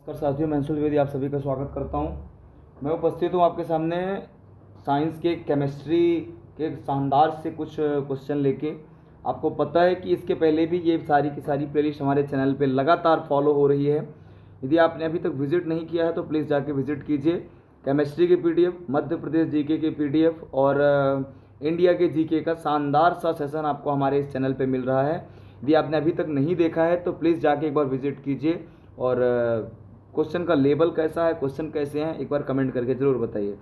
नमस्कार साथियों, मैं अंशुल द्विवेदी आप सभी का स्वागत करता हूं। मैं उपस्थित हूं आपके सामने साइंस के केमिस्ट्री के शानदार से कुछ क्वेश्चन लेके। आपको पता है कि इसके पहले भी ये सारी की सारी प्लेलिस्ट हमारे चैनल पे लगातार फॉलो हो रही है। यदि आपने अभी तक विजिट नहीं किया है तो प्लीज़ जाके विजिट कीजिए। केमिस्ट्री की पीडीएफ, मध्य प्रदेश जीके की पीडीएफ और इंडिया के जीके का शानदार सा सेशन आपको हमारे इस चैनल पे मिल रहा है। यदि आपने अभी तक नहीं देखा है तो प्लीज़ जाके एक बार विजिट कीजिए और क्वेश्चन का लेवल कैसा है, क्वेश्चन कैसे हैं, एक बार कमेंट करके ज़रूर बताइए।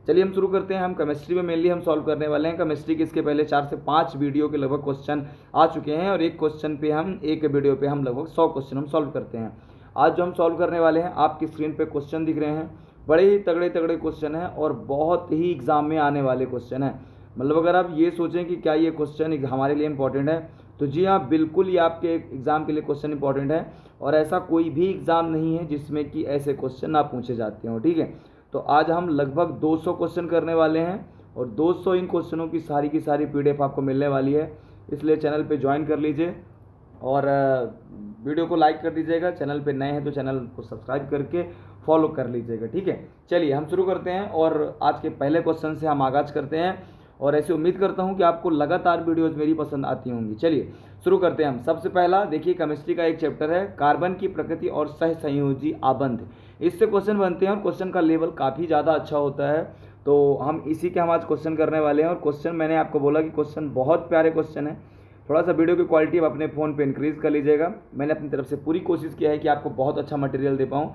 चलिए हम शुरू करते हैं। हम केमिस्ट्री में मेनली हम सॉल्व करने वाले हैं। केमिस्ट्री के इसके पहले 4 से 5 वीडियो के लगभग क्वेश्चन आ चुके हैं और एक क्वेश्चन पे हम एक वीडियो पे हम लगभग 100 क्वेश्चन हम सॉल्व करते हैं। आज जो हम सॉल्व करने वाले हैं, आपकी स्क्रीन पे क्वेश्चन दिख रहे हैं, बड़े ही तगड़े तगड़े क्वेश्चन हैं और बहुत ही एग्जाम में आने वाले क्वेश्चन हैं। मतलब अगर आप ये सोचें कि क्या ये क्वेश्चन हमारे लिए इंपॉर्टेंट है, तो जी हाँ, बिल्कुल ये आपके एग्ज़ाम के लिए क्वेश्चन इंपॉर्टेंट है। और ऐसा कोई भी एग्ज़ाम नहीं है जिसमें कि ऐसे क्वेश्चन ना पूछे जाते हों, ठीक है। तो आज हम लगभग 200 क्वेश्चन करने वाले हैं और 200 इन क्वेश्चनों की सारी पीडीएफ आपको मिलने वाली है। इसलिए चैनल पे ज्वाइन कर लीजिए और वीडियो को लाइक कर दीजिएगा। चैनल पे नए हैं तो चैनल को सब्सक्राइब करके फॉलो कर लीजिएगा, ठीक है। चलिए हम शुरू करते हैं और आज के पहले क्वेश्चन से हम आगाज़ करते हैं और ऐसे उम्मीद करता हूं कि आपको लगातार वीडियोस मेरी पसंद आती होंगी। चलिए शुरू करते हैं हम। सबसे पहला देखिए, केमिस्ट्री का एक चैप्टर है कार्बन की प्रकृति और सहसंयोजी आबंध। इससे क्वेश्चन बनते हैं और क्वेश्चन का लेवल काफ़ी ज़्यादा अच्छा होता है। तो हम इसी के हम आज क्वेश्चन करने वाले हैं और क्वेश्चन मैंने आपको बोला कि क्वेश्चन बहुत प्यारे क्वेश्चन है। थोड़ा सा वीडियो की क्वालिटी आप अपने फ़ोन पे इंक्रीज़ कर लीजिएगा। मैंने अपनी तरफ से पूरी कोशिश किया है कि आपको बहुत अच्छा मटेरियल दे पाऊँ।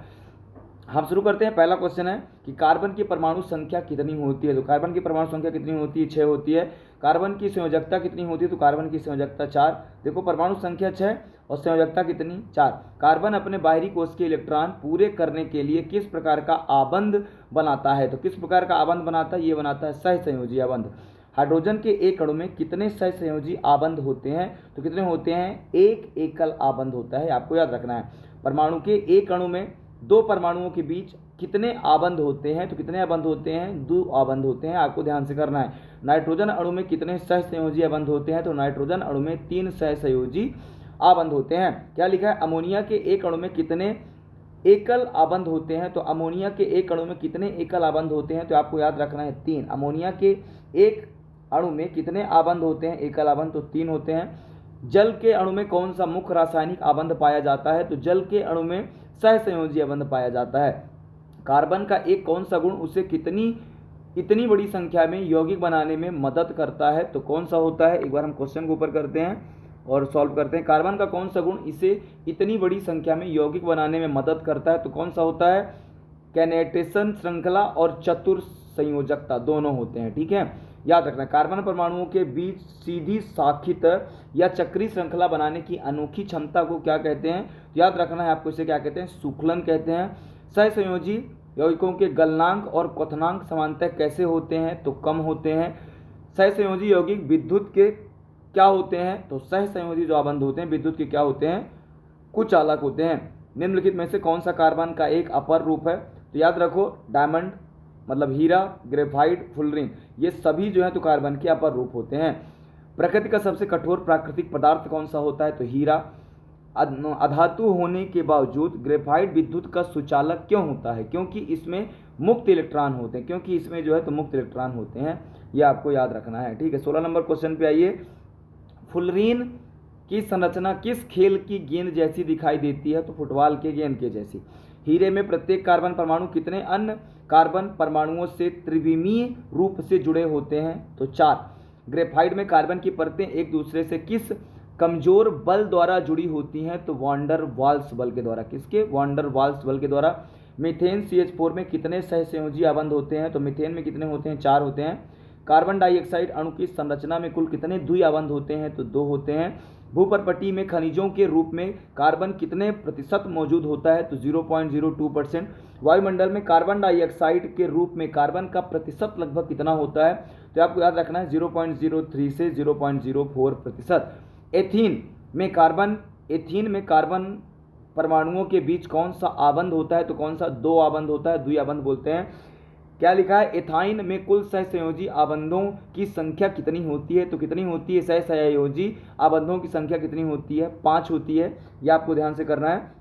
हम शुरू करते हैं। पहला क्वेश्चन है कि कार्बन की परमाणु संख्या कितनी होती है। तो कार्बन की परमाणु संख्या कितनी होती है? 6 होती है। कार्बन की संयोजकता कितनी होती है? तो कार्बन की संयोजकता 4। देखो, परमाणु संख्या 6 और संयोजकता कितनी? 4। कार्बन अपने बाहरी कोश के इलेक्ट्रॉन पूरे करने के लिए किस प्रकार का आबंध बनाता है? तो किस प्रकार का आबंध बनाता है? ये बनाता है सहसंयोजी आबंध। हाइड्रोजन के एक अणु में कितने सहसंयोजी आबंध होते हैं? तो कितने होते हैं? एक एकल आबंध होता है, आपको याद रखना है। परमाणु के एक अणु में 2 परमाणुओं के बीच कितने आबंध होते हैं? तो कितने आबंध होते हैं? 2 आबंध होते हैं, आपको ध्यान से करना है। नाइट्रोजन अणु में कितने सहसंयोजी आबंध होते हैं? तो नाइट्रोजन अणु में 3 सहसंयोजी आबंध होते हैं। क्या लिखा है? अमोनिया के एक अणु में कितने एकल आबंध होते हैं? तो अमोनिया के एक अणु में कितने एकल आबंध होते हैं? तो आपको याद रखना है 3। अमोनिया के एक अणु में कितने आबंध होते हैं? एकल आबंध, तो 3 होते हैं। जल के अणु में कौन सा मुख्य रासायनिक आबंध पाया जाता है? तो जल के अणु में सहसंयोजी आबंध पाया जाता है। कार्बन का एक कौन सा गुण उसे इतनी बड़ी संख्या में यौगिक बनाने में मदद करता है? तो कौन सा होता है? एक बार हम क्वेश्चन को ऊपर करते हैं और सॉल्व करते हैं। कार्बन का कौन सा गुण इसे इतनी बड़ी संख्या में यौगिक बनाने में मदद करता है? तो कौन सा होता है? कैनेटेशन श्रृंखला और चतुर संयोजकता दोनों होते हैं, ठीक है। याद रखना, कार्बन परमाणुओं के बीच सीधी शाखित या चक्री श्रृंखला बनाने की अनोखी क्षमता को क्या कहते हैं? याद रखना है आपको, इसे क्या कहते हैं? सूखलन कहते हैं। सहसंयोजी यौगिकों के गलनांक और क्वथनांक सामान्यतः कैसे होते हैं? तो कम होते हैं। सहसंयोजी यौगिक विद्युत के क्या होते हैं? तो सहसंयोजी जो आबंध होते हैं विद्युत के क्या होते हैं? कुचालक होते हैं। निम्नलिखित में से कौन सा कार्बन का एक अपर रूप है? तो याद रखो, डायमंड मतलब हीरा, ग्रेफाइट, फुलरिन, ये सभी जो है तो कार्बन के अपर रूप होते हैं। प्रकृति का सबसे कठोर प्राकृतिक पदार्थ कौन सा होता है? तो हीरा। अधातु होने के बावजूद ग्रेफाइट विद्युत का सुचालक क्यों होता है? क्योंकि इसमें मुक्त इलेक्ट्रॉन होते हैं, क्योंकि इसमें जो है तो मुक्त इलेक्ट्रॉन होते हैं, ये आपको याद रखना है, ठीक है। 16 नंबर क्वेश्चन पे आइए। फुलरिन की संरचना किस खेल की गेंद जैसी दिखाई देती है? तो फुटबॉल के गेंद के जैसी। हीरे में प्रत्येक कार्बन परमाणु कितने अन्य कार्बन परमाणुओं से त्रिविमीय रूप से जुड़े होते हैं? तो 4। ग्रेफाइट में कार्बन की परतें एक दूसरे से किस कमजोर बल द्वारा जुड़ी होती हैं? तो वॉन्डर वाल्स बल के द्वारा। किसके? वॉन्डर वाल्स बल के द्वारा। मीथेन CH4 में कितने सहसंयोजी आबंध होते हैं? तो मीथेन में कितने होते हैं? 4 होते हैं। कार्बन डाइऑक्साइड अणु की संरचना में कुल कितने द्वि आबंध होते हैं? तो 2 होते हैं। भूपर्पटी में खनिजों के रूप में कार्बन कितने प्रतिशत मौजूद होता है? तो 0.02%। वायुमंडल में कार्बन डाइऑक्साइड के रूप में कार्बन का प्रतिशत लगभग कितना होता है? तो आपको याद रखना है 0.03 से 0.04%। एथीन में कार्बन परमाणुओं के बीच कौन सा आबंध होता है? तो कौन सा? 2 आबंध होता है, द्विआबंध बोलते हैं। क्या लिखा है? एथाइन में कुल सहसंयोजी आबंधों की संख्या कितनी होती है? तो कितनी होती है? सहसंयोजी आबंधों की संख्या कितनी होती है? 5 होती है, यह आपको ध्यान से करना है।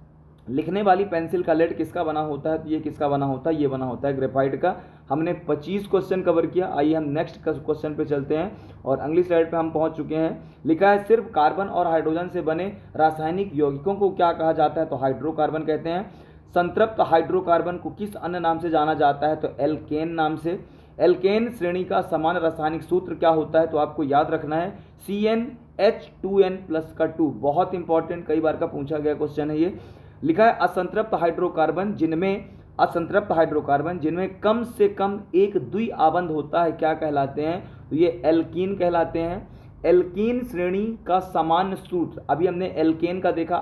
लिखने वाली पेंसिल का लेड किसका बना होता है? तो ये किसका बना होता है? ये बना होता है ग्रेफाइट का। हमने 25 क्वेश्चन कवर किया। आइए हम नेक्स्ट क्वेश्चन पे चलते हैं और अगली स्लाइड पे हम पहुंच चुके हैं। लिखा है सिर्फ कार्बन और हाइड्रोजन से बने रासायनिक यौगिकों को क्या कहा जाता है? तो हाइड्रोकार्बन कहते हैं। संतृप्त हाइड्रोकार्बन को किस अन्य नाम से जाना जाता है? तो एल्केन नाम से। एल्केन श्रेणी का समान रासायनिक सूत्र क्या होता है? तो आपको याद रखना है CnH2n+ का 2। बहुत इंपॉर्टेंट, कई बार का पूछा गया क्वेश्चन है ये। लिखा है असंतृप्त हाइड्रोकार्बन जिनमें कम से कम एक द्विआबंध होता है क्या कहलाते हैं? तो ये एल्कीन कहलाते हैं। एल्कीन श्रेणी का सामान्य सूत्र, अभी हमने एल्केन का देखा,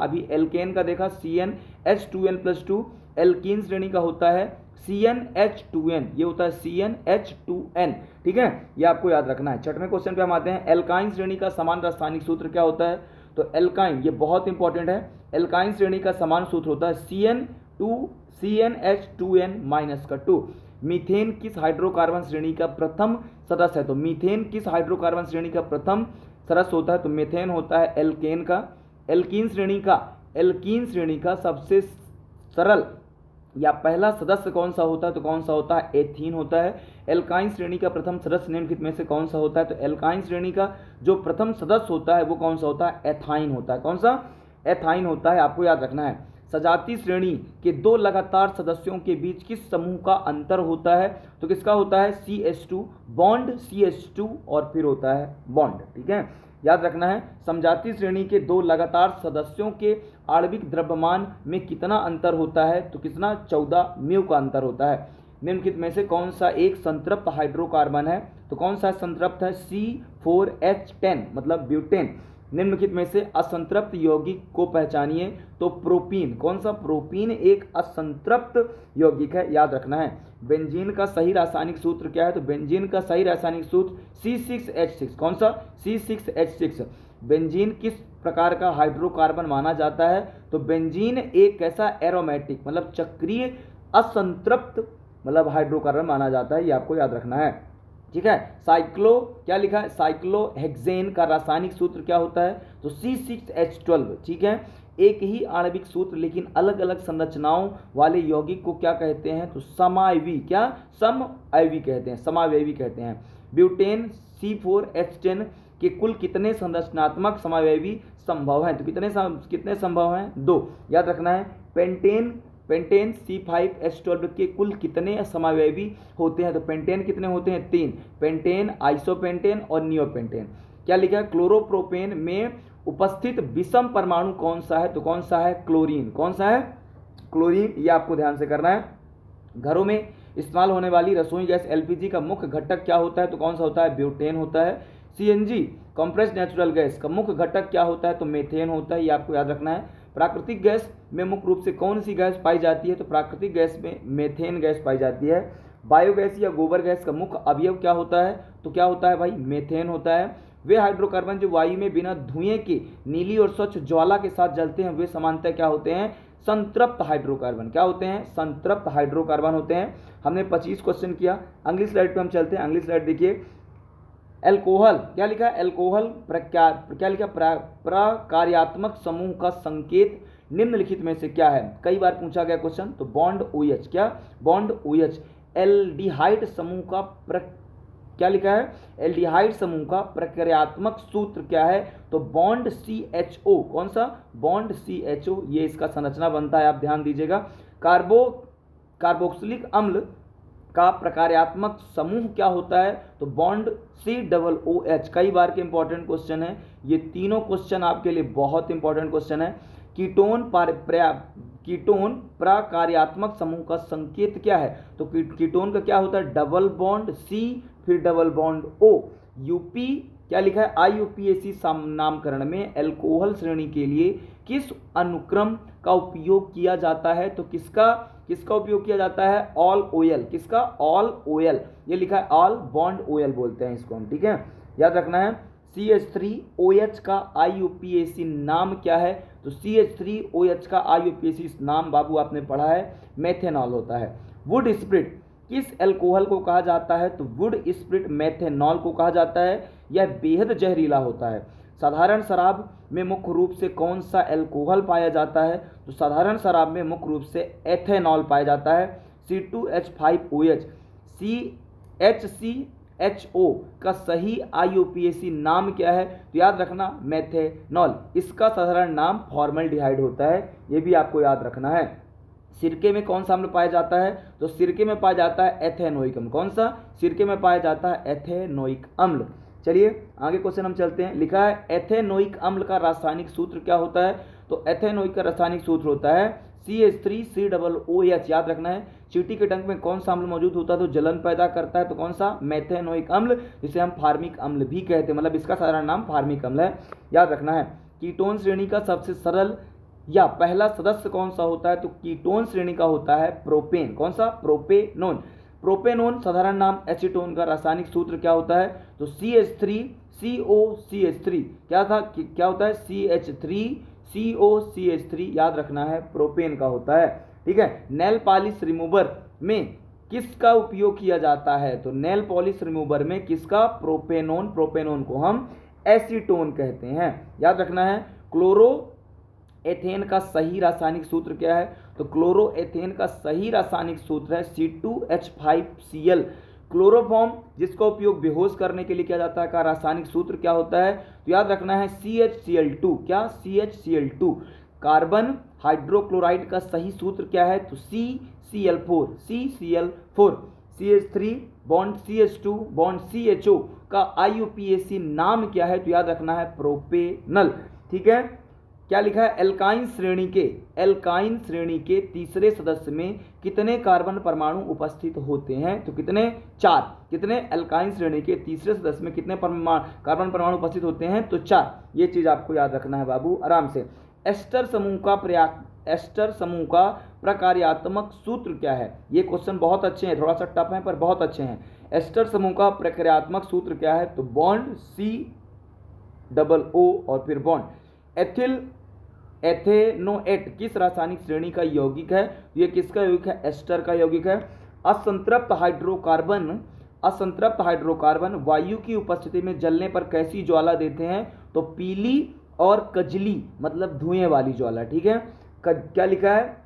CnH2n+2। एल्कीन श्रेणी का होता है CnH2n, ये होता है CnH2n। ठीक है, ये आपको याद रखना है। छठवें क्वेश्चन पे हम आते हैं। एल्काइन श्रेणी का समान रासायनिक सूत्र क्या होता है? तो एल्काइन, ये बहुत इंपॉर्टेंट है। एल्काइन श्रेणी का समान सूत्र होता है CnH2n-2। मीथेन किस हाइड्रोकार्बन श्रेणी का प्रथम सदस्य है? तो मीथेन किस हाइड्रोकार्बन श्रेणी का प्रथम सदस्य होता है? तो मीथेन होता है एल्केन का। एल्कीन श्रेणी का सबसे सरल या पहला सदस्य कौन सा होता है? तो कौन सा होता है? एथीन होता है। एल्काइन श्रेणी का प्रथम सदस्य निम्नलिखित में से कौन सा होता है? तो एल्काइन श्रेणी का जो प्रथम सदस्य होता है वो कौन सा होता है? एथाइन होता है। कौन सा? एथाइन होता है, आपको याद रखना है। सजातीय श्रेणी के दो लगातार सदस्यों के बीच किस समूह का अंतर होता है? तो किसका होता है? CH2 बॉन्ड, CH2 और फिर होता है बॉन्ड। ठीक है, याद रखना है। समजातीय श्रेणी के दो लगातार सदस्यों के आणविक द्रव्यमान में कितना अंतर होता है? तो कितना? 14 म्यू का अंतर होता है। निम्नलिखित में से कौन सा एक संतृप्त हाइड्रोकार्बन है? तो कौन सा संतृप्त है? C4H10 मतलब ब्यूटेन। निम्नलिखित में से असंतृप्त यौगिक को पहचानिए। तो प्रोपीन, कौन सा? प्रोपीन एक असंतृप्त यौगिक है, याद रखना है। बेंजीन का सही रासायनिक सूत्र क्या है? तो बेंजीन का सही रासायनिक सूत्र C6H6। कौन सा? C6H6। बेंजीन किस प्रकार का हाइड्रोकार्बन माना जाता है? तो बेंजीन एक कैसा? एरोमेटिक मतलब चक्रीय असंतृप्त मतलब हाइड्रोकार्बन माना जाता है, ये आपको याद रखना है। ठीक है, साइक्लो क्या लिखा है? साइक्लोहेक्सेन का रासायनिक सूत्र क्या होता है? तो C6H12। ठीक है, एक ही आणविक सूत्र लेकिन अलग अलग संरचनाओं वाले यौगिक को क्या कहते हैं? तो समावयवी, क्या? समअवयवी कहते हैं, समावयवी कहते हैं। ब्यूटेन C4H10 के कुल कितने संरचनात्मक समावयवी संभव हैं? तो कितने संभव हैं? 2, याद रखना है। पेंटेन C5H12 के कुल कितने समावयवी होते हैं? तो पेंटेन कितने होते हैं? 3, पेंटेन, आइसोपेंटेन और नियोपेंटेन। क्या लिखा है? क्लोरोप्रोपेन में उपस्थित विषम परमाणु कौन सा है? तो कौन सा है? क्लोरीन। कौन सा है? क्लोरीन, ये आपको ध्यान से करना है। घरों में इस्तेमाल होने वाली रसोई गैस LPG का मुख्य घटक क्या होता है? तो कौन सा होता है? ब्यूटेन होता है। CNG कंप्रेस्ड नेचुरल गैस का मुख्य घटक क्या होता है? तो मीथेन होता है, ये आपको याद रखना है। प्राकृतिक गैस में मुख्य रूप से कौन सी गैस पाई जाती है? तो प्राकृतिक गैस में मीथेन गैस पाई जाती है। बायोगैस या गोबर गैस का मुख्य अवयव क्या होता है? तो क्या होता है भाई? मीथेन होता है। वे हाइड्रोकार्बन जो वायु में बिना धुएं के नीली और स्वच्छ ज्वाला के साथ जलते हैं वे सामान्यतः क्या होते हैं? संतृप्त हाइड्रोकार्बन। क्या होते हैं? संतृप्त हाइड्रोकार्बन होते हैं। हमने 25 क्वेश्चन किया। अगली स्लाइड पे हम चलते हैं। अगली स्लाइड देखिए। एल्कोहल, क्या लिखा है? एल्कोहल क्या लिखा? प्रकार्यात्मक समूह का संकेत निम्नलिखित में से क्या है? कई बार पूछा गया क्वेश्चन। तो बॉन्ड OH, क्या? Bond OH। एल्डिहाइड समूह का क्या लिखा है? एल्डिहाइड समूह का प्रक्रियात्मक सूत्र क्या है? तो बॉन्ड CHO। कौन सा? बॉन्ड CHO, ये इसका संरचना बनता है, आप ध्यान दीजिएगा। कार्बोक्सिलिक अम्ल का प्रकार्यात्मक समूह क्या होता है? तो बॉन्ड COOH। कई बार के इंपॉर्टेंट क्वेश्चन है ये, तीनों क्वेश्चन आपके लिए बहुत इंपॉर्टेंट क्वेश्चन है। कीटोन प्रकार्यात्मक समूह का संकेत क्या है? तो कीटोन का क्या होता है? डबल बॉन्ड C फिर डबल बॉन्ड O। यूपी क्या लिखा है? IUPAC नामकरण में एल्कोहल श्रेणी के लिए किस अनुक्रम का उपयोग किया जाता है? तो किसका उपयोग किया जाता है? All OL। किसका? ऑल OL, ये लिखा है ऑल बॉन्ड OL बोलते हैं इसको हम। ठीक है, याद रखना है। CH3OH का IUPAC नाम क्या है? तो CH3OH का IUPAC नाम बाबू आपने पढ़ा है, मेथेनॉल होता है। वुड स्प्रिट किस एल्कोहल को कहा जाता है? तो वुड स्प्रिट मेथेनॉल को कहा जाता है। यह बेहद जहरीला होता है। साधारण शराब में मुख्य रूप से कौन सा अल्कोहल पाया जाता है? तो साधारण शराब में मुख्य रूप से एथेनॉल पाया जाता है। C2H5OH CHCHO का सही IUPAC नाम क्या है? तो याद रखना मेथेनॉल। इसका साधारण नाम फॉर्मल्डिहाइड होता है, ये भी आपको याद रखना है। सिरके में कौन सा अम्ल पाया जाता है? तो सिरके में पाया जाता है एथेनोइक अम्ल। कौन सा? सिरके में पाया जाता है एथेनोइक अम्ल। चलिए आगे क्वेश्चन हम चलते हैं। लिखा है एथेनोइक अम्ल का रासायनिक सूत्र क्या होता है? तो एथेनोइक का रासायनिक सूत्र होता है CH3COOH। याद रखना है। चींटी के डंक में कौन सा अम्ल मौजूद होता है तो जलन पैदा करता है? तो कौन सा? मेथेनोइक अम्ल, जिसे हम फार्मिक अम्ल भी कहते हैं, मतलब इसका साधारण नाम फार्मिक अम्ल है। याद रखना है। कीटोन श्रेणी का सबसे सरल या पहला सदस्य कौन सा होता है? तो कीटोन श्रेणी का होता है प्रोपेन। कौन सा? प्रोपेनोन। प्रोपेनोन साधारण नाम एसीटोन का रासायनिक सूत्र क्या होता है? तो CH3COCH3। क्या था? क्या होता है? CH3COCH3। याद रखना है, प्रोपेन का होता है। ठीक है। नेल पॉलिश रिमूवर में किसका उपयोग किया जाता है? तो नेल पॉलिश रिमूवर में किसका? प्रोपेनोन। प्रोपेनोन को हम एसीटोन कहते हैं। याद रखना है। क्लोरो एथेन का सही रासायनिक सूत्र क्या है? तो क्लोरोएथेन का सही रासायनिक सूत्र है C2H5Cl। क्लोरोफॉर्म जिसका उपयोग बेहोश करने के लिए किया जाता है का रासायनिक सूत्र क्या होता है? तो याद रखना है CHCl2। क्या? CHCl2। कार्बन हाइड्रोक्लोराइड का सही सूत्र क्या है? तो CCl4। CCl4। CH3 bond CH2 bond CHO का IUPAC नाम क्या है? तो याद रखना है प्रोपेनल। ठीक है। क्या लिखा है? एल्काइन श्रेणी के तीसरे सदस्य में कितने कार्बन परमाणु उपस्थित होते हैं? तो कितने? 4। कितने? एल्काइन श्रेणी के तीसरे सदस्य में कितने कार्बन परमाणु उपस्थित होते हैं? तो 4। ये चीज आपको याद रखना है बाबू, आराम से। एस्टर समूह का प्रकार्यात्मक सूत्र क्या है? ये क्वेश्चन बहुत अच्छे हैं, थोड़ा सा टफ है पर बहुत अच्छे हैं। एस्टर समूह का प्रकार्यात्मक सूत्र क्या है? तो बॉन्ड COO और फिर बॉन्ड एथेनोएट किस रासायनिक श्रेणी का यौगिक है? ये किसका यौगिक है? एस्टर का यौगिक है। असंतृप्त हाइड्रोकार्बन वायु की उपस्थिति में जलने पर कैसी ज्वाला देते हैं? तो पीली और कजली, मतलब धुएं वाली ज्वाला। ठीक है। क्या लिखा है?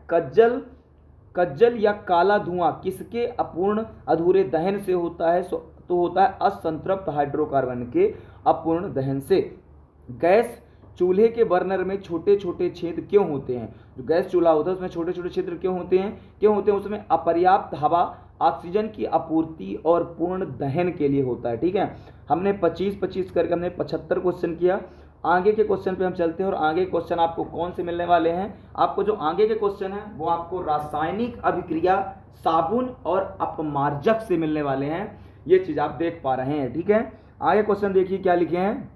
कज्जल या काला धुआं किसके अपूर्ण अधूरे दहन से होता है? तो होता है असंतृप्त हाइड्रोकार्बन के अपूर्ण दहन से। गैस चूल्हे के बर्नर में छोटे छोटे छेद क्यों होते हैं? जो गैस चूल्हा होता है उसमें छोटे छोटे छेद क्यों होते हैं? उसमें अपर्याप्त हवा ऑक्सीजन की आपूर्ति और पूर्ण दहन के लिए होता है। ठीक है। हमने 25-25 करके हमने 75 क्वेश्चन किया। आगे के क्वेश्चन पे हम चलते हैं और आगे क्वेश्चन आपको कौन से मिलने वाले हैं? आपको जो आगे के क्वेश्चन हैं वो आपको रासायनिक अभिक्रिया साबुन और अपमार्जक से मिलने वाले हैं। ये चीज आप देख पा रहे हैं। ठीक है। आगे क्वेश्चन देखिए क्या लिखे हैं।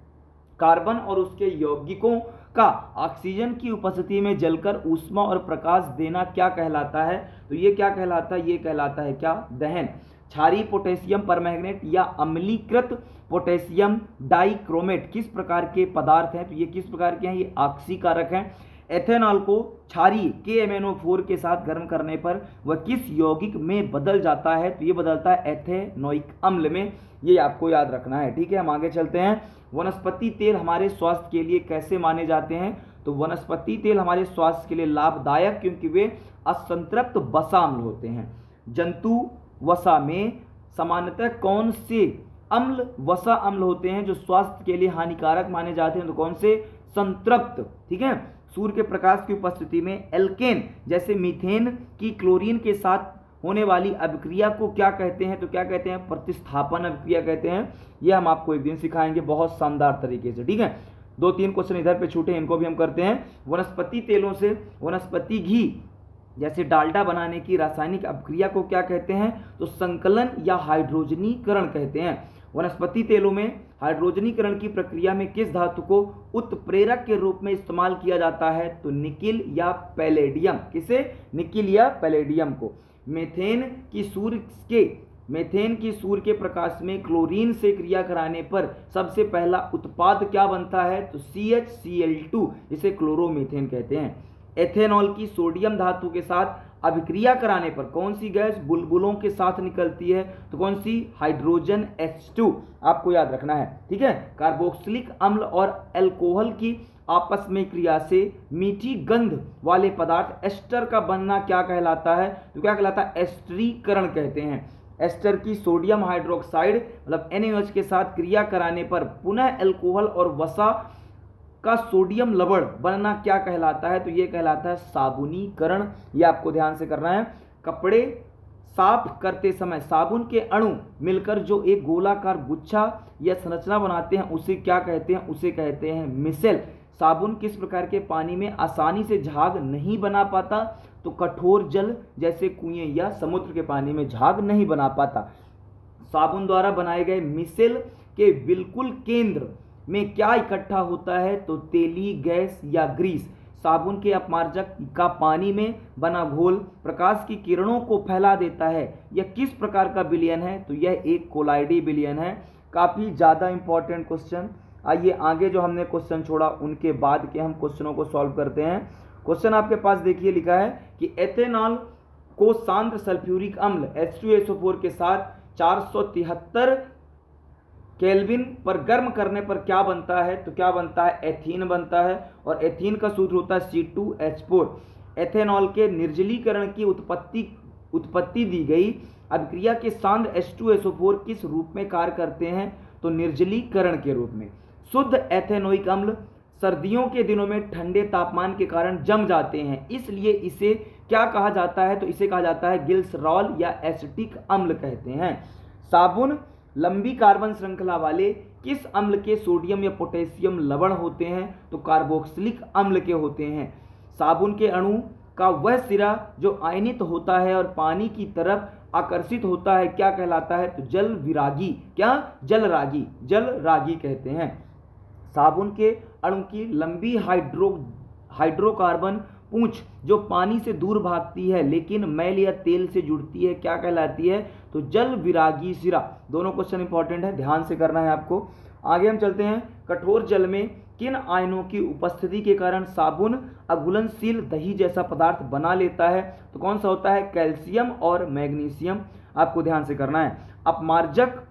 कार्बन और उसके यौगिकों का ऑक्सीजन की उपस्थिति में जलकर ऊष्मा और प्रकाश देना क्या कहलाता है? तो ये क्या कहलाता है? ये कहलाता है क्या? दहन। क्षारीय पोटेशियम परमैंगनेट या अम्लीकृत पोटेशियम डाइक्रोमेट किस प्रकार के पदार्थ हैं? तो ये किस प्रकार के हैं? ये ऑक्सीकारक हैं। एथेनॉल को क्षारीय KMnO4 के साथ गर्म करने पर वह किस यौगिक में बदल जाता है? तो ये बदलता है एथेनोइक अम्ल में। ये आपको याद रखना है। ठीक है। हम आगे चलते हैं। वनस्पति तेल हमारे स्वास्थ्य के लिए कैसे माने जाते हैं? तो वनस्पति तेल हमारे स्वास्थ्य के लिए लाभदायक क्योंकि वे असंतृप्त वसा अम्ल होते हैं। जंतु वसा में सामान्यतः कौन से अम्ल वसा अम्ल होते हैं जो स्वास्थ्य के लिए हानिकारक माने जाते हैं? तो कौन से? संतृप्त। ठीक है। सूर्य के प्रकाश की उपस्थिति में एल्केन जैसे मीथेन की क्लोरीन के साथ होने वाली अभिक्रिया को क्या कहते हैं? तो क्या कहते हैं? प्रतिस्थापन अभिक्रिया कहते हैं। यह हम आपको एक दिन सिखाएंगे बहुत शानदार तरीके से। ठीक है। 2-3 क्वेश्चन इधर पे छूटे, इनको भी हम करते हैं। वनस्पति तेलों से वनस्पति घी जैसे डालडा बनाने की रासायनिक अभिक्रिया को क्या कहते हैं? तो संकलन या हाइड्रोजनीकरण कहते हैं। वनस्पति तेलों में हाइड्रोजनीकरण की प्रक्रिया में किस धातु को उत्प्रेरक के रूप में इस्तेमाल किया जाता है? तो निकिल या पैलेडियम। किसे? निकिल या पैलेडियम को। मेथेन की सूर्य के प्रकाश में क्लोरीन से क्रिया कराने पर सबसे पहला उत्पाद क्या बनता है? तो CHCl2, जिसे क्लोरोमीथेन कहते हैं। एथेनॉल की सोडियम धातु के साथ अभिक्रिया कराने पर कौन सी गैस बुलबुलों के साथ निकलती है? तो कौन सी? हाइड्रोजन H2, आपको याद रखना है। ठीक है, कार्बोक्सिलिक अम्ल और अल्कोहल की आपस में क्रिया से मीठी गंध वाले पदार्थ एस्टर का बनना क्या कहलाता है? तो क्या कहलाता है? एस्टरीकरण कहते हैं। एस्टर की सोडियम हाइड्रोक्साइड मतलब NaOH के साथ क्रिया कराने पर पुनः अल्कोहल और वसा का सोडियम लवण बनना क्या कहलाता है? तो ये कहलाता है साबुनीकरण। ये आपको ध्यान से करना है। कपड़े साफ करते समय साबुन के अणु मिलकर जो एक गोलाकार गुच्छा या संरचना बनाते हैं उसे क्या कहते हैं? उसे कहते हैं मिसेल। साबुन किस प्रकार के पानी में आसानी से झाग नहीं बना पाता? तो कठोर जल जैसे कुएं या समुद्र के पानी में झाग नहीं बना पाता। साबुन द्वारा बनाए गए मिसेल के बिल्कुल केंद्र में क्या इकट्ठा होता है? तो तेली गैस या ग्रीस। साबुन के अपमार्जक का पानी में बना घोल प्रकाश की किरणों को फैला देता है। यह किस प्रकार का विलयन है? तो यह एक कोलाइडी विलयन है। काफ़ी ज़्यादा इंपॉर्टेंट क्वेश्चन। आइए आगे जो हमने क्वेश्चन छोड़ा उनके बाद के हम क्वेश्चनों को सॉल्व करते हैं। क्वेश्चन आपके पास देखिए लिखा है कि एथेनॉल को शांत सल्फ्यूरिक अम्ल H2SO4 के साथ 473 केल्विन पर गर्म करने पर क्या बनता है? तो क्या बनता है? एथीन बनता है। और एथीन का सूत्र होता है C2H4। एथेनॉल के निर्जलीकरण की उत्पत्ति दी गई अभिक्रिया के सांद्र H2SO4 किस रूप में कार्य करते हैं? तो निर्जलीकरण के रूप में। शुद्ध एथेनोइक अम्ल सर्दियों के दिनों में ठंडे तापमान के कारण जम जाते हैं, इसलिए इसे क्या कहा जाता है? तो इसे कहा जाता है ग्लिसरॉल या एसिटिक अम्ल कहते हैं। साबुन लंबी कार्बन श्रृंखला वाले किस अम्ल के सोडियम या पोटेशियम लवण होते हैं? तो कार्बोक्सिलिक अम्ल के होते हैं। साबुन के अणु का वह सिरा जो आयनित होता है और पानी की तरफ आकर्षित होता है क्या कहलाता है? तो जल विरागी। क्या? जलरागी। जलरागी कहते हैं। साबुन के अणु की लंबी हाइड्रोकार्बन पूंछ जो पानी से दूर भागती है लेकिन मैल या तेल से जुड़ती है क्या कहलाती है? तो जल विरागी सिरा। दोनों क्वेश्चन इंपॉर्टेंट है, ध्यान से करना है आपको। आगे हम चलते हैं। कठोर जल में किन आयनों की उपस्थिति के कारण साबुन अघुलनशील दही जैसा पदार्थ बना लेता है? तो कौन सा होता है? कैल्शियम और मैग्नीशियम। आपको ध्यान से करना है। अपमार्जक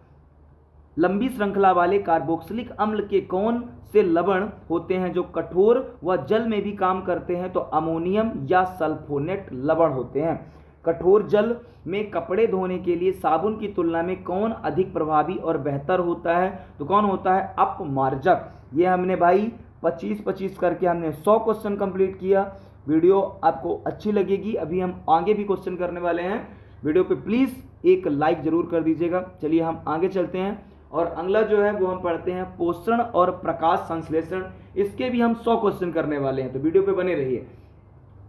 लंबी श्रृंखला वाले कार्बोक्सिलिक अम्ल के कौन से लवण होते हैं जो कठोर व जल में भी काम करते हैं? तो अमोनियम या सल्फोनेट लवण होते हैं। कठोर जल में कपड़े धोने के लिए साबुन की तुलना में कौन अधिक प्रभावी और बेहतर होता है? तो कौन होता है? अपमार्जक। ये हमने भाई 25-25 करके हमने 100 क्वेश्चन कंप्लीट किया। वीडियो आपको अच्छी लगेगी। अभी हम आगे भी क्वेश्चन करने वाले हैं। वीडियो पे प्लीज़ एक लाइक जरूर कर दीजिएगा। चलिए हम आगे चलते हैं और अगला जो है वो हम पढ़ते हैं पोषण और प्रकाश संश्लेषण। इसके भी हम 100 क्वेश्चन करने वाले हैं, तो वीडियो पे बने रहिए।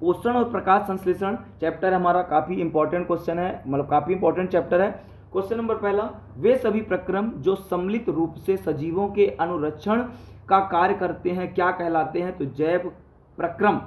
पोषण और प्रकाश संश्लेषण चैप्टर हमारा काफ़ी इंपॉर्टेंट क्वेश्चन है, मतलब काफ़ी इंपॉर्टेंट चैप्टर है। क्वेश्चन नंबर पहला, वे सभी प्रक्रम जो सम्मिलित रूप से सजीवों के अनुरक्षण का कार्य करते हैं क्या कहलाते हैं? तो जैव प्रक्रम।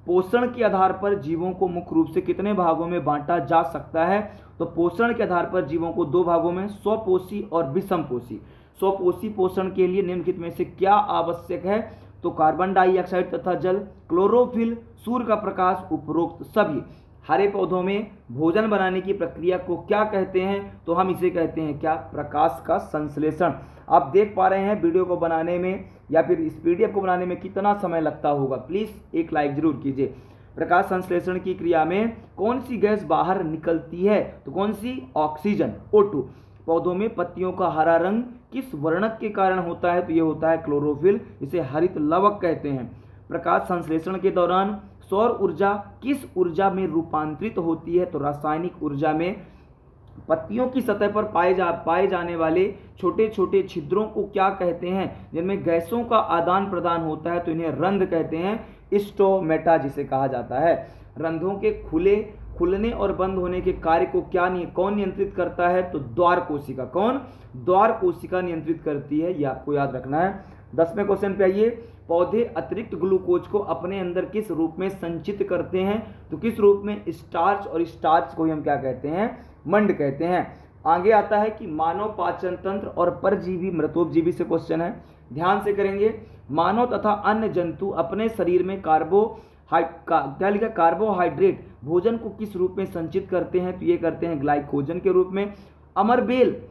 पोषण के आधार पर जीवों को मुख्य रूप से कितने भागों में बांटा जा सकता है? तो पोषण के आधार पर जीवों को 2 भागों में, स्वपोषी और विषमपोषी। स्वपोषी पोषण के लिए निम्नलिखित में से क्या आवश्यक है? तो कार्बन डाइऑक्साइड तथा जल, क्लोरोफिल, सूर्य का प्रकाश, उपरोक्त सभी। हरे पौधों में भोजन बनाने की प्रक्रिया को क्या कहते हैं? तो हम इसे कहते हैं क्या? प्रकाश का संश्लेषण। आप देख पा रहे हैं वीडियो को बनाने में या फिर इस पीडीएफ को बनाने में कितना समय लगता होगा। प्लीज़ एक लाइक जरूर कीजिए। प्रकाश संश्लेषण की क्रिया में कौन सी गैस बाहर निकलती है? तो कौन सी? Oxygen, O2। पौधों में पत्तियों का हरा रंग किस वर्णक के कारण होता है? तो ये होता है क्लोरोफिल, इसे हरित लवक कहते हैं। प्रकाश संश्लेषण के दौरान सौर ऊर्जा किस ऊर्जा में रूपांतरित होती है? तो रासायनिक ऊर्जा में। पत्तियों की सतह पर पाए जाने वाले छोटे छोटे छिद्रों को क्या कहते हैं जिनमें गैसों का आदान प्रदान होता है? तो इन्हें रंध्र कहते हैं, स्टोमेटा जिसे कहा जाता है। रंध्रों के खुलने और बंद होने के कार्य को कौन नियंत्रित करता है? तो द्वार कोशिका। कौन? द्वार कोशिका नियंत्रित करती है, ये आपको याद रखना है। 10वें क्वेश्चन पे आइए। पौधे अतिरिक्त ग्लूकोज को अपने अंदर किस रूप में संचित करते हैं? तो किस रूप में? स्टार्च, और स्टार्च को ही हम क्या कहते हैं? मंड कहते हैं। आगे आता है कि मानव पाचन तंत्र और परजीवी मृतोपजीवी से क्वेश्चन है, ध्यान से करेंगे। मानव तथा अन्य जंतु अपने शरीर में क्या लिखा, कार्बोहाइड्रेट भोजन को किस रूप में संचित करते हैं, तो ये करते हैं ग्लाइकोजन के रूप में। अमरबेल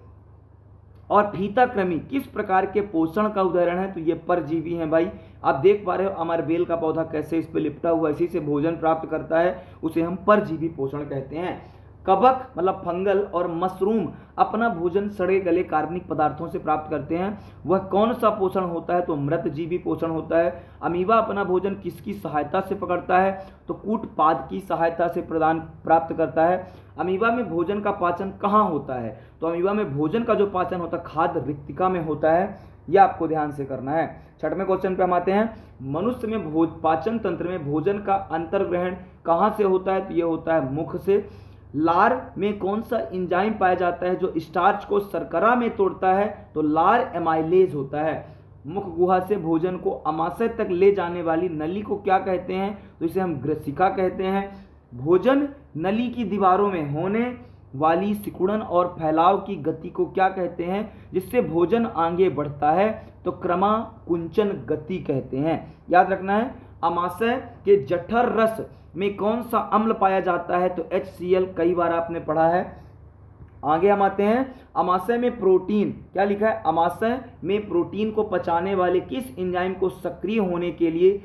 और फीता कृमि किस प्रकार के पोषण का उदाहरण है, तो ये परजीवी हैं भाई। आप देख पा रहे हो अमरबेल का पौधा कैसे इस पे लिपटा हुआ इसी से भोजन प्राप्त करता है, उसे हम परजीवी पोषण कहते हैं। कवक मतलब फंगल और मशरूम अपना भोजन सड़े गले कार्बनिक पदार्थों से प्राप्त करते हैं, वह कौन सा पोषण होता है, तो मृतजीवी पोषण होता है। अमीबा अपना भोजन किसकी सहायता से पकड़ता है, तो कूटपाद की सहायता से प्राप्त करता है। अमीबा में भोजन का पाचन कहाँ होता है, तो अमीबा में भोजन का जो पाचन होता है खाद्य रिक्तिका में होता है, यह आपको ध्यान से करना है। छठवें क्वेश्चन पे हम आते हैं। मनुष्य में पाचन तंत्र में भोजन का अंतर्ग्रहण कहाँ से होता है, तो यह होता है मुख से। लार में कौन सा एंजाइम पाया जाता है जो स्टार्च को शर्करा में तोड़ता है, तो लार एमाइलेज होता है। मुख गुहा से भोजन को अमाशय तक ले जाने वाली नली को क्या कहते हैं, तो इसे हम ग्रसिका कहते हैं। भोजन नली की दीवारों में होने वाली सिकुड़न और फैलाव की गति को क्या कहते हैं, जिससे भोजन आगे बढ़ता है, तो क्रमाकुंचन गति कहते हैं। याद रखना है। अमाशय के जठर रस में कौन सा अम्ल पाया जाता है, तो HCl, कई बार आपने पढ़ा है। आगे हम आते हैं। अमाशय में प्रोटीन, क्या लिखा है, अमाशय में प्रोटीन को पचाने वाले किस एंजाइम को सक्रिय होने के लिए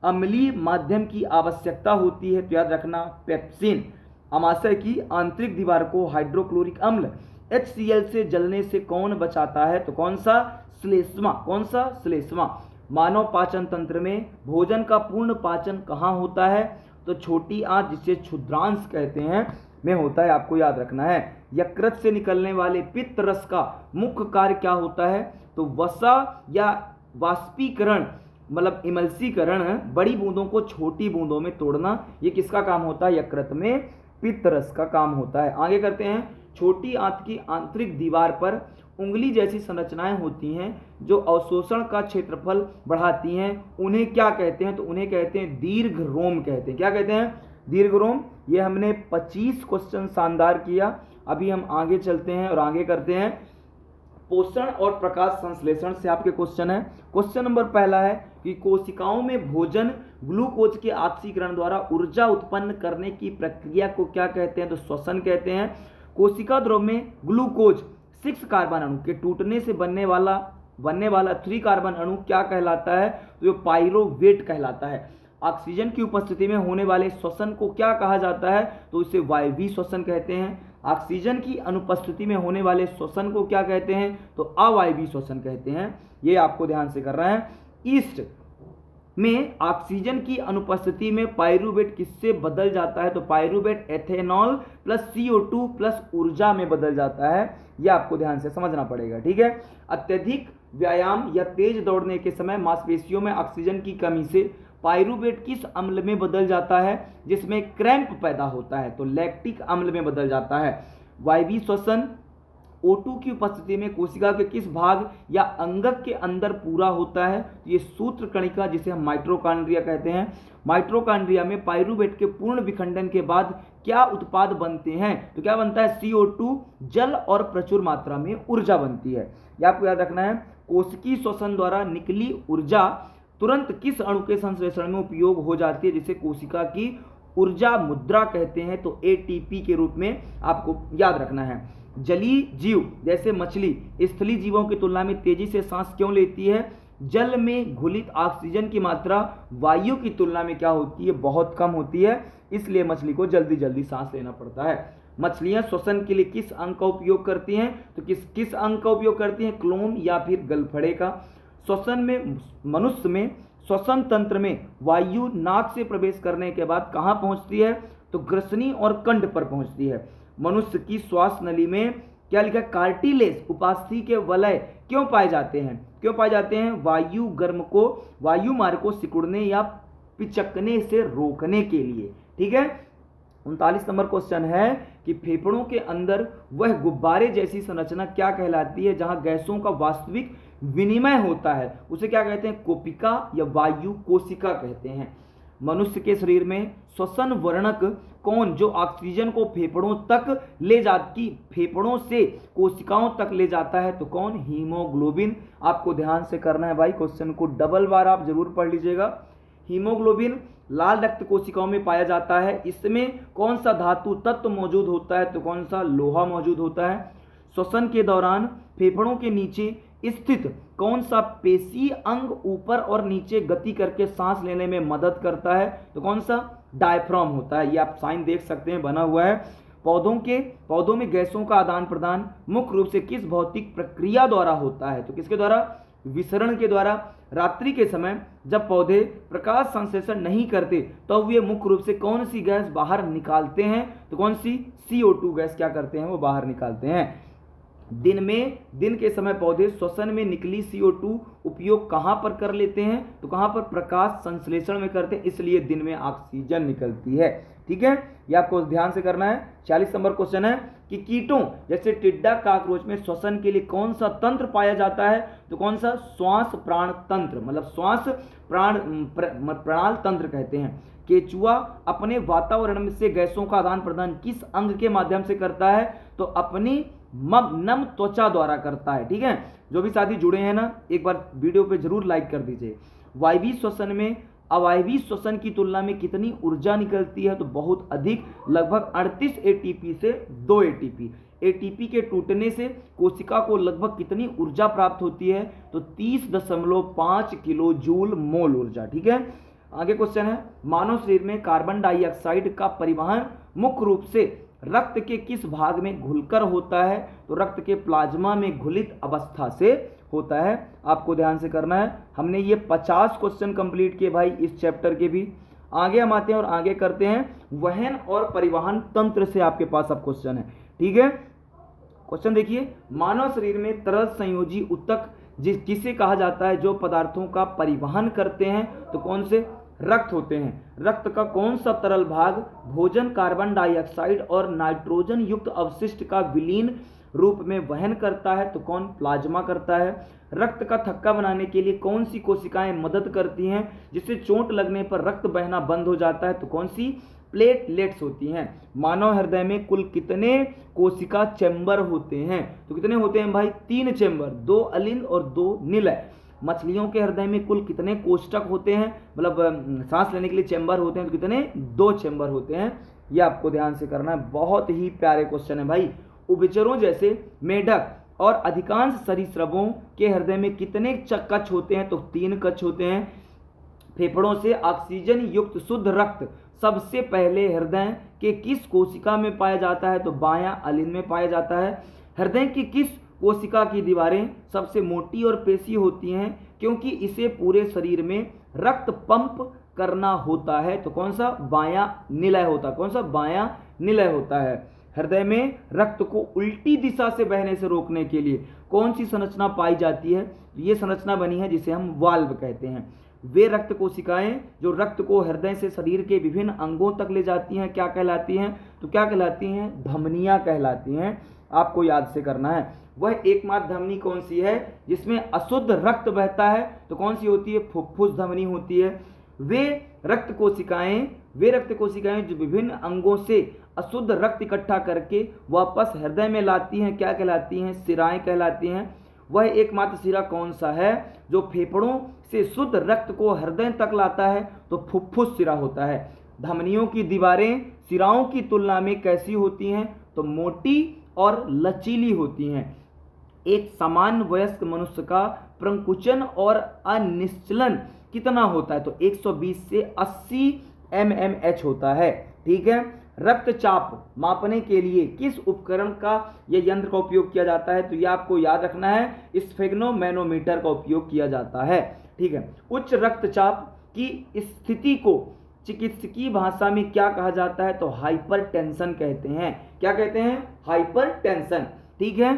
अम्लीय माध्यम की आवश्यकता होती है, तो याद रखना पेप्सिन। अमाशय की आंतरिक दीवार को हाइड्रोक्लोरिक अम्ल HCl से जलने से कौन बचाता है, तो कौन सा, श्लेष्मा। कौन सा, श्लेष्मा। मानव पाचन तंत्र में भोजन का पूर्ण पाचन कहाँ होता है, तो छोटी आंत जिसे क्षुद्रांश कहते हैं में होता है, आपको याद रखना है। यकृत से निकलने वाले पित्त रस का मुख्य कार्य क्या होता है, तो वसा या वाष्पीकरण मतलब इमल्सीकरण, बड़ी बूंदों को छोटी बूंदों में तोड़ना, ये किसका काम होता है, यकृत में पित्त रस का काम होता है। आगे करते हैं। छोटी आंत की आंतरिक दीवार पर उंगली जैसी संरचनाएं होती हैं जो अवशोषण का क्षेत्रफल बढ़ाती हैं, उन्हें क्या कहते हैं, तो उन्हें कहते हैं दीर्घ रोम कहते हैं। क्या कहते हैं, दीर्घ रोम। ये हमने 25 क्वेश्चन शानदार किया। अभी हम आगे चलते हैं और आगे करते हैं। पोषण और प्रकाश संश्लेषण से आपके क्वेश्चन है। क्वेश्चन नंबर पहला है कि कोशिकाओं में भोजन ग्लूकोज के ऑक्सीकरण द्वारा ऊर्जा उत्पन्न करने की प्रक्रिया को क्या कहते हैं, तो श्वसन कहते हैं। कोशिका द्रव में ग्लूकोज 6 कार्बन अणु के टूटने से बनने वाला 3 कार्बन अणु क्या कहलाता है, तो ये पाइरोवेट कहलाता है। ऑक्सीजन की उपस्थिति में होने वाले श्वसन को क्या कहा जाता है, तो इसे वायवीय श्वसन कहते हैं। ऑक्सीजन की अनुपस्थिति में होने वाले श्वसन को क्या कहते हैं, तो अवायवीय श्वसन कहते हैं। ये आपको ध्यान से करना है। ईस्ट में ऑक्सीजन की अनुपस्थिति में पाइरुवेट किससे बदल जाता है, तो pyruvate ethanol plus CO2 plus ऊर्जा में बदल जाता है। यह आपको ध्यान से समझना पड़ेगा, ठीक है। अत्यधिक व्यायाम या तेज दौड़ने के समय मांसपेशियों में ऑक्सीजन की कमी से पाइरुवेट किस अम्ल में बदल जाता है, जिसमें क्रैम्प पैदा होता है, तो लैक्टिक अम्ल में बदल जाता है। वायवीय श्वसन O2 की उपस्थिति में कोशिका के किस भाग या अंगक के अंदर पूरा होता है, ये सूत्र कणिका जिसे हम माइटोकॉन्ड्रिया कहते हैं। माइटोकॉन्ड्रिया में पाइरुवेट के पूर्ण विखंडन के बाद क्या उत्पाद बनते हैं, तो क्या बनता है, CO2, जल और प्रचुर मात्रा में ऊर्जा बनती है। यह आपको याद रखना है। कोशिकीय श्वसन द्वारा निकली ऊर्जा तुरंत किस अणु के संश्लेषण में उपयोग हो जाती है, जिसे कोशिका की ऊर्जा मुद्रा कहते हैं, तो ATP के रूप में आपको याद रखना है। जलीय जीव जैसे मछली स्थलीय जीवों की तुलना में तेजी से सांस क्यों लेती है, जल में घुलित ऑक्सीजन की मात्रा वायु की तुलना में क्या होती है, बहुत कम होती है, इसलिए मछली को जल्दी जल्दी सांस लेना पड़ता है। मछलियां श्वसन के लिए किस अंग का उपयोग करती हैं, तो किस अंग का उपयोग करती हैं, क्लोम या फिर गलफड़े का। श्वसन में मनुष्य में श्वसन तंत्र में वायु नाक से प्रवेश करने के बाद कहाँ पहुंचती है, तो ग्रसनी और कंठ पर पहुंचती है। मनुष्य की श्वास नली में क्या लिखा है, कार्टिलेज उपास्थि के वलय क्यों पाए जाते हैं, वायु गर्म को वायु मार्ग को सिकुड़ने या पिचकने से रोकने के लिए, ठीक है। 39 नंबर क्वेश्चन है कि फेफड़ों के अंदर वह गुब्बारे जैसी संरचना क्या कहलाती है जहां गैसों का वास्तविक विनिमय होता है, उसे क्या कहते हैं, कोपिका या वायु कोशिका कहते हैं। मनुष्य के शरीर में श्वसन वर्णक कौन जो ऑक्सीजन को फेफड़ों से कोशिकाओं तक ले जाता है, तो कौन, हीमोग्लोबिन। आपको ध्यान से करना है भाई, क्वेश्चन को डबल बार आप जरूर पढ़ लीजिएगा। हीमोग्लोबिन लाल रक्त कोशिकाओं में पाया जाता है। इसमें कौन सा धातु तत्व मौजूद होता है? तो कौन सा? लोहा मौजूद होता है। श्वसन के दौरान फेफड़ों के नीचे स्थित कौन सा पेशी अंग ऊपर और नीचे गति करके सांस लेने में मदद करता है? तो कौन सा? डायफ्राम होता है। ये आप साइन देख सकते हैं बना हुआ है। पौधों में गैसों का आदान प्रदान मुख्य रूप से किस भौतिक प्रक्रिया द्वारा होता है? तो किसके द्वारा? विसरण के द्वारा। रात्रि के समय जब पौधे प्रकाश संश्लेषण नहीं करते तो वे मुख्य रूप से कौन सी गैस बाहर निकालते हैं? तो कौन सी? CO2 गैस क्या करते हैं? वो बाहर निकालते हैं। दिन के समय पौधे श्वसन में निकली CO2 उपयोग कहां पर कर लेते हैं? तो कहां पर? प्रकाश संश्लेषण में करते हैं, इसलिए दिन में ऑक्सीजन निकलती है। ठीक है, ये आपको ध्यान से करना है। 40 नंबर क्वेश्चन है कि कीटों जैसे टिड्डा, काकरोच में श्वसन के लिए कौन सा तंत्र पाया जाता है? तो कौन सा? श्वास प्राण तंत्र, मतलब श्वास प्राणाल तंत्र कहते हैं। केचुआ अपने वातावरण में से गैसों का आदान प्रदान किस अंग के माध्यम से करता है? तो अपनी नम त्वचा द्वारा करता है। ठीक है, जो भी साथी जुड़े हैं ना, एक बार वीडियो पे जरूर लाइक कर दीजिए। वायवीय श्वसन में अवायवीय श्वसन की तुलना में कितनी ऊर्जा निकलती है? तो बहुत अधिक, लगभग 38 ATP से 2 ATP। ATP के टूटने से कोशिका को लगभग कितनी ऊर्जा प्राप्त होती है? तो 30.5 किलो जूल मोल ऊर्जा। ठीक है, आगे क्वेश्चन है, मानव शरीर में कार्बन डाइऑक्साइड का परिवहन मुख्य रूप से रक्त के किस भाग में घुलकर होता है? तो रक्त के प्लाज्मा में घुलित अवस्था से होता है। आपको ध्यान से करना है। हमने ये 50 क्वेश्चन कंप्लीट किए भाई इस चैप्टर के भी। आगे हम आते हैं और आगे करते हैं वहन और परिवहन तंत्र से आपके पास अब क्वेश्चन है। ठीक है, क्वेश्चन देखिए, मानव शरीर में तरल संयोजी ऊतक किसे कहा जाता है जो पदार्थों का परिवहन करते हैं? तो कौन से? रक्त होते हैं। रक्त का कौन सा तरल भाग भोजन, कार्बन डाइऑक्साइड और नाइट्रोजन युक्त अवशिष्ट का विलीन रूप में वहन करता है? तो कौन? प्लाज्मा करता है। रक्त का थक्का बनाने के लिए कौन सी कोशिकाएं मदद करती हैं जिससे चोट लगने पर रक्त बहना बंद हो जाता है? तो कौन सी? प्लेटलेट्स होती हैं। मानव हृदय में कुल कितने कोशिका चैम्बर होते हैं? तो कितने होते हैं भाई? 3 चैम्बर, 2 अलिंद और 2 निलय। मछलियों के हृदय में कुल कितने कोष्ठक होते हैं? मतलब सांस लेने के लिए चैम्बर होते हैं, तो कितने? 2 चैम्बर होते हैं। ये आपको ध्यान से करना है, बहुत ही प्यारे क्वेश्चन है भाई। उभयचरों जैसे मेढक और अधिकांश सरीसृपों के हृदय में कितने कक्ष होते हैं? तो 3 कक्ष होते हैं। फेफड़ों से ऑक्सीजन युक्त शुद्ध रक्त सबसे पहले हृदय के किस कोशिका में पाया जाता है? तो बायां अलिंद में पाया जाता है। हृदय की किस कोशिका की दीवारें सबसे मोटी और पेशी होती हैं क्योंकि इसे पूरे शरीर में रक्त पंप करना होता है? तो कौन सा? बायां निलय होता है। कौन सा? बायां निलय होता है। हृदय में रक्त को उल्टी दिशा से बहने से रोकने के लिए कौन सी संरचना पाई जाती है? ये संरचना बनी है जिसे हम वाल्व कहते हैं। वे रक्त कोशिकाएं जो रक्त को हृदय से शरीर के विभिन्न अंगों तक ले जाती हैं क्या कहलाती हैं? तो क्या कहलाती हैं? धमनियां कहलाती हैं। आपको याद से करना है। वह एकमात्र धमनी कौन सी है जिसमें अशुद्ध रक्त बहता है? तो कौन सी होती है? फुफ्फुस धमनी होती है। वे रक्त कोशिकाएं जो विभिन्न अंगों से अशुद्ध रक्त इकट्ठा करके वापस हृदय में लाती हैं क्या कहलाती हैं? शिराएं कहलाती हैं। वह एकमात्र शिरा कौन सा है जो फेफड़ों से शुद्ध रक्त को हृदय तक लाता है? तो फुफ्फुस शिरा होता है। धमनियों की दीवारें शिराओं की तुलना में कैसी होती हैं? तो मोटी और लचीली होती हैं। एक सामान्य वयस्क मनुष्य का प्रंकुचन और अनिश्चलन कितना होता है? तो 120 से 80 mmH होता है। ठीक है, रक्तचाप मापने के लिए किस उपकरण का यह यंत्र का उपयोग किया जाता है? तो यह आपको याद रखना है, स्फेग्नोमैनोमीटर का उपयोग किया जाता है। ठीक है, उच्च रक्तचाप की स्थिति को चिकित्सकीय भाषा में क्या कहा जाता है? तो हाइपरटेंशन कहते हैं। क्या कहते हैं? हाइपरटेंशन। ठीक है,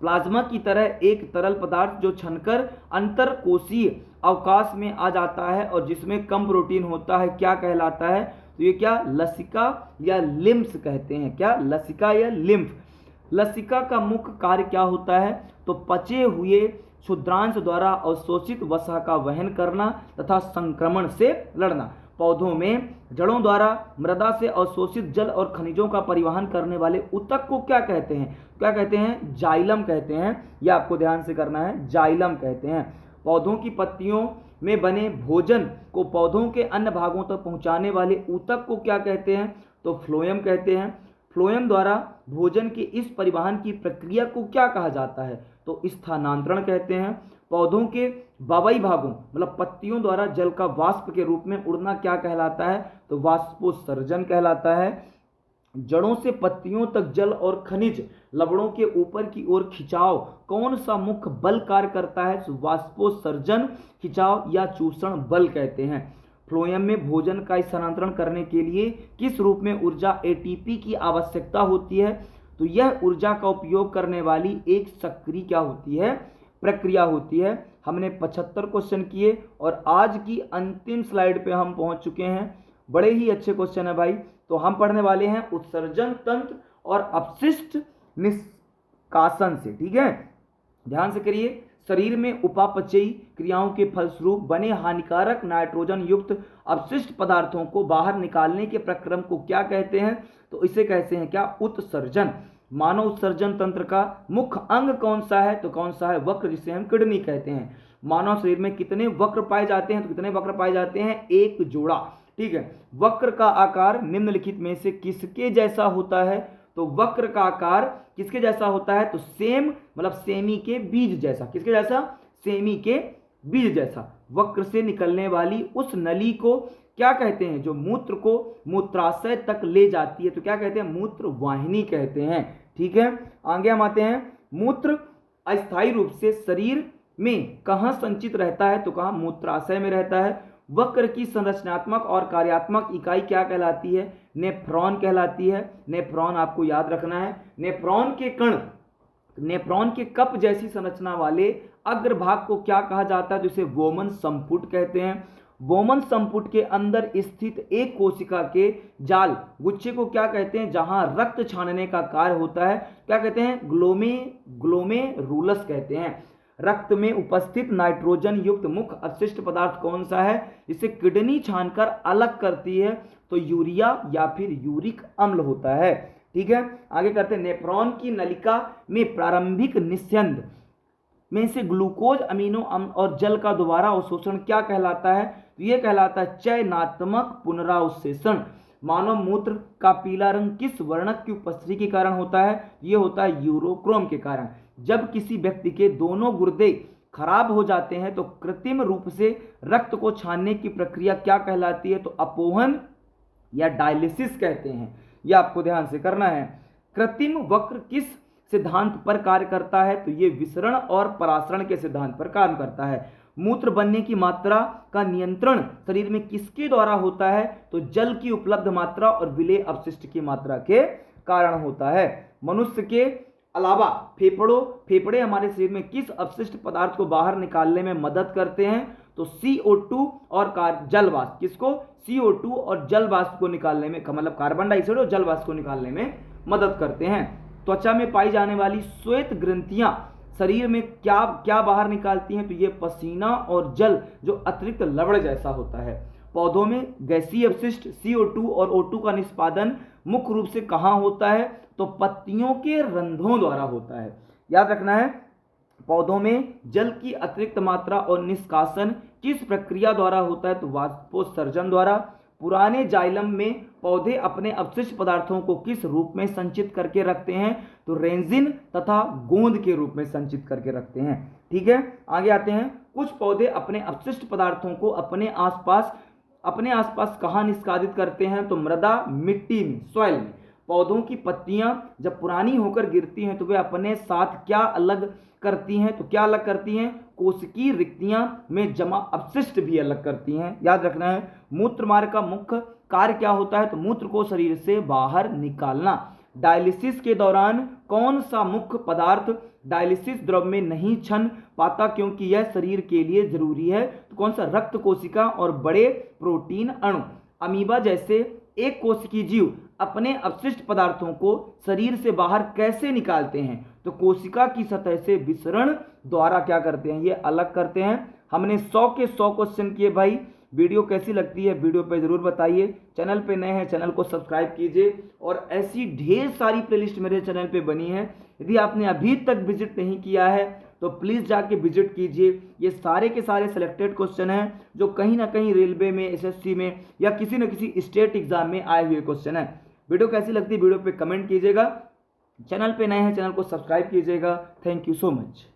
प्लाज्मा की तरह एक तरल पदार्थ जो छनकर अंतरकोशीय अवकाश में आ जाता है और जिसमें कम प्रोटीन होता है क्या कहलाता है? तो ये क्या? लसिका या लिम्फ कहते हैं। क्या? लसिका या लिम्फ। लसिका का मुख्य कार्य क्या होता है? तो पचे हुए क्षुद्रांश द्वारा अवशोषित वसा का वहन करना तथा संक्रमण से लड़ना। पौधों में जड़ों द्वारा मृदा से अवशोषित जल और खनिजों का परिवहन करने वाले ऊतक को क्या कहते हैं? क्या कहते हैं? जाइलम कहते हैं। यह आपको ध्यान से करना है, जाइलम कहते हैं। पौधों की पत्तियों में बने भोजन को पौधों के अन्य भागों तक पहुंचाने वाले ऊतक को क्या कहते हैं? तो फ्लोएम कहते हैं। फ्लोएम द्वारा भोजन के इस परिवहन की प्रक्रिया को क्या कहा जाता है? तो स्थानांतरण कहते हैं। पौधों के बावई भागों मतलब पत्तियों द्वारा जल का वाष्प के रूप में उड़ना क्या कहलाता है? तो वाष्पोत्सर्जन कहलाता है। जड़ों से पत्तियों तक जल और खनिज लवणों के ऊपर की ओर खिंचाव कौन सा मुख्य बल कार्य करता है? तो वाष्पोत्सर्जन, खिंचाव या चूषण बल कहते हैं। फ्लोएम में भोजन का स्थानांतरण करने के लिए किस रूप में ऊर्जा एटीपी की आवश्यकता होती है? तो यह ऊर्जा का उपयोग करने वाली एक सक्रिय क्या होती है? प्रक्रिया होती है। हमने 75 क्वेश्चन किए और आज की अंतिम स्लाइड पे हम पहुंच चुके हैं। बड़े ही अच्छे क्वेश्चन है भाई। तो हम पढ़ने वाले हैं उत्सर्जन तंत्र और अपशिष्ट निष्कासन से। ठीक है, ध्यान से करिए। शरीर में उपापचयी क्रियाओं के फलस्वरूप बने हानिकारक नाइट्रोजन युक्त अपशिष्ट पदार्थों को बाहर निकालने के प्रक्रम को क्या कहते हैं? तो इसे कहते हैं क्या? उत्सर्जन। मानव उत्सर्जन तंत्र का मुख्य अंग कौन सा है? तो कौन सा है? वक्र, जिसे हम किडनी कहते हैं। मानव शरीर में कितने वक्र पाए जाते हैं? तो कितने वक्र पाए जाते हैं? एक जोड़ा। ठीक है, वक्र का आकार निम्नलिखित में से किसके जैसा होता है? तो वक्र का आकार किसके जैसा होता है? तो सेम मतलब सेमी के बीज जैसा। किसके जैसा? सेमी के बीज जैसा। वक्र से निकलने वाली उस नली को क्या कहते हैं? जो मूत्र को मूत्राशय तक ले जाती है तो क्या कहते हैं? मूत्र वाहिनी कहते हैं। ठीक है, आगे हम आते हैं। मूत्र अस्थायी रूप से शरीर में कहाँ संचित रहता है? तो कहाँ? मूत्राशय में रहता है। वक्र की संरचनात्मक और कार्यात्मक इकाई क्या कहलाती है? नेफ्रॉन कहलाती है। नेफ्रॉन आपको याद रखना है। नेफ्रॉन के कण, नेफ्रॉन के कप जैसी संरचना वाले अग्रभाग को क्या कहा जाता है? जिसे वोमन संपुट कहते हैं। वोमन संपुट के अंदर स्थित एक कोशिका के जाल गुच्छे को क्या कहते हैं? जहां रक्त छानने का कार्य होता है क्या कहते हैं? ग्लोमेरुलस कहते हैं। रक्त में उपस्थित नाइट्रोजन युक्त मुख्य अपशिष्ट पदार्थ कौन सा है? जिसे किडनी छानकर अलग करती है? तो यूरिया या फिर यूरिक अम्ल होता है। ठीक है, आगे करते हैं। नेफ्रॉन की नलिका में प्रारंभिक निस्यंद में से ग्लूकोज, अमीनो अम्ल और जल का दोबारा अवशोषण क्या कहलाता है? तो यह कहलाता है चयनात्मक पुनरावशोषण। मानव मूत्र का पीला रंग किस वर्णक की उपस्थिति के कारण होता है? यह होता है यूरोक्रोम के कारण। जब किसी व्यक्ति के दोनों गुर्दे खराब हो जाते हैं तो कृत्रिम रूप से रक्त को छानने की प्रक्रिया क्या कहलाती है? तो अपोहन या डायलिसिस कहते हैं। यह आपको ध्यान से करना है। कृत्रिम वक्र किस सिद्धांत पर कार्य करता है? तो यह विसरण और परासरण के सिद्धांत पर कार्य करता है। मूत्र बनने की मात्रा का नियंत्रण शरीर में किसके द्वारा होता है? तो जल की उपलब्ध मात्रा और विलेय अपशिष्ट की मात्रा के कारण होता है। मनुष्य के अलावा फेफड़े हमारे शरीर में किस अपशिष्ट पदार्थ को बाहर निकालने में मदद करते हैं? तो CO2 और जल वाष्प। किसको? CO2 और जल वाष्प को निकालने में, मतलब कार्बन डाइऑक्साइड और जल वाष्प को निकालने में मदद करते हैं। त्वचा में पाई जाने वाली श्वेत ग्रंथियां शरीर में क्या क्या बाहर निकालती हैं? तो ये पसीना और जल जो अतिरिक्त लवण जैसा होता है। पौधों में गैसीय अपशिष्ट CO2 और O2 का निष्पादन मुख्य रूप से कहाँ होता है? तो पत्तियों के रंध्रों द्वारा होता है। याद रखना है, पौधों में जल की अतिरिक्त मात्रा और निष्कासन किस प्रक्रिया द्वारा होता है? तो वाष्पोत्सर्जन द्वारा। पुराने जाइलम में पौधे अपने अपशिष्ट पदार्थों को किस रूप में संचित करके रखते हैं? तो रेंजिन तथा गोंद के रूप में संचित करके रखते हैं। ठीक है, आगे आते हैं। कुछ पौधे अपने अपशिष्ट पदार्थों को अपने आसपास कहाँ निष्कासित करते हैं? तो मृदा, मिट्टी में, सॉइल में। पौधों की पत्तियां जब पुरानी होकर गिरती हैं तो वे अपने साथ क्या अलग करती हैं? तो क्या अलग करती हैं? कोशिकीय रिक्तियां में जमा अपशिष्ट भी अलग करती हैं। याद रखना है। मूत्र मार्ग का मुख्य कार्य क्या होता है? तो मूत्र को शरीर से बाहर निकालना। डायलिसिस के दौरान कौन सा मुख्य पदार्थ डायलिसिस द्रव में नहीं छन पाता क्योंकि यह शरीर के लिए जरूरी है? तो कौन सा? रक्त कोशिका और बड़े प्रोटीन अणु। अमीबा जैसे एक कोशिकीय जीव अपने अपशिष्ट पदार्थों को शरीर से बाहर कैसे निकालते हैं? तो कोशिका की सतह से विसरण द्वारा क्या करते हैं? ये अलग करते हैं। हमने 100 के 100 क्वेश्चन किए भाई। वीडियो कैसी लगती है वीडियो पे जरूर बताइए। चैनल पे नए हैं चैनल को सब्सक्राइब कीजिए और ऐसी ढेर सारी प्लेलिस्ट मेरे चैनल पे बनी है। यदि आपने अभी तक विजिट नहीं किया है तो प्लीज़ जाके विजिट कीजिए। ये सारे के सारे सिलेक्टेड क्वेश्चन हैं जो कहीं ना कहीं रेलवे में, एसएससी में या किसी न किसी स्टेट एग्जाम में आए हुए क्वेश्चन हैं। वीडियो कैसी लगती है वीडियो पे कमेंट कीजिएगा। चैनल पे नए हैं चैनल को सब्सक्राइब कीजिएगा। Thank you so much.